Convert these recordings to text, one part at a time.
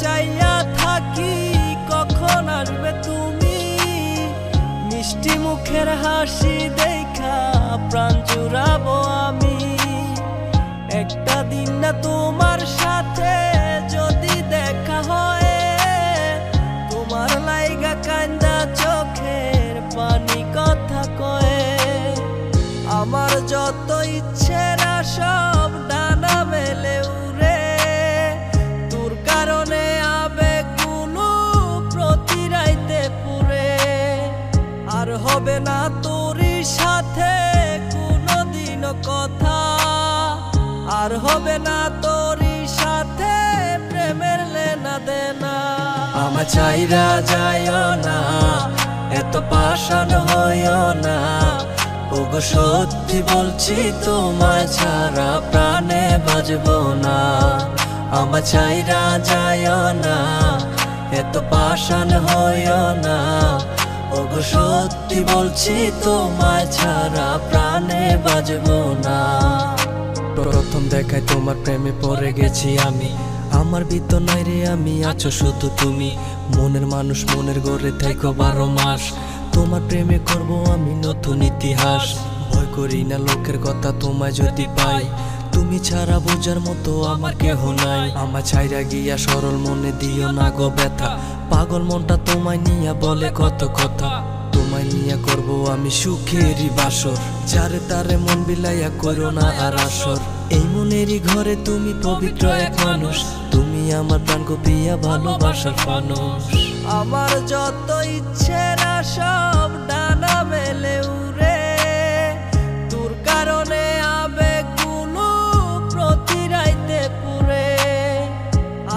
চাইয়া থাকি কখন আসবে তুমি। মিষ্টি মুখের হাসি দেখা প্রাণ জুড়াবো আমি। একটা দিন না তোমার সাথে যদি দেখা হয়, তোমার লাইগা কান্দা চোখের পানি কথা কয়ে। আমার যত ইচ্ছেরা সব ডানা মেলে উড়ে, তোর কারণে আবেগগুলো প্রতি রাইতে পুরে। আর হবে না তোরই সাথে কোনোদিনও কথা, আর হবে না তোরই সাথে প্রেমের লেনা দেনা। আমার চাইরা যাইও না, এত পাষাণ হইও না। ওগো সত্যি বলছি তোমায় ছাড়া প্রাণে বাজবো না। আমার চাইরা যাইও না, এত পাষাণ হইও না। ওগো সত্যি বলছি তোমায় ছাড়া প্রাণে বাজবো না। প্রথম দেখায় তোমার প্রেমে পড়ে গেছি আমি। আমার ভিতর নাই রে আমি, আছো শুধু তুমি। মনের মানুষ মনের গড়ে থাকো 12 মাস। তোমার প্রেমে করব আমি নতুন ইতিহাস। ভয় করি না লোকের কথা তোমায় যদি পাই, তুমি ছাড়া বোঝার মতো আমার কেহ নাই। আমার ছাইরা গিয়া সরল মনে দিও না গো ব্যথা। পাগল মনটা তোমায় নিয়া বলে কত কথা। তোমায় নিয়া করব আমি সুখেরই বাসর। যারে তারে মন বিলাইয়া করো না আর আসর। এই মনেরই ঘরে তুমি পবিত্র এক মানুষ। তুমি আমার প্রাণ গো প্রিয়া ভালোবাসার মানুষ। আমার যত ইচ্ছেরা সব ডানা মেলে উড়ে, তোর কারণে আবেগগুলো প্রতি রাইতে পুরে।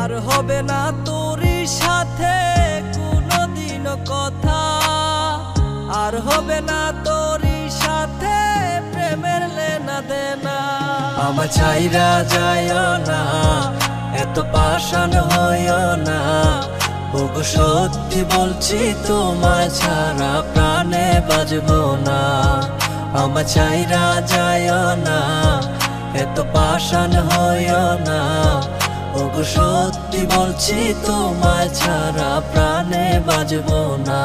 আর হবে না তোরই সাথে কোনোদিনও কথা, আর হবে না তোরই সাথে প্রেমের লেনা দেনা। আমার চাইরা যাইও না, এত পাষাণ হইও না। ওগো সত্যি বলছি তোমায় ছাড়া প্রাণে বাজবো না। আমার চাইরা যাইও না, এত পাষাণ হইও না। ওগো সত্যি বলছি তোমায় ছাড়া প্রাণে বাজবো না।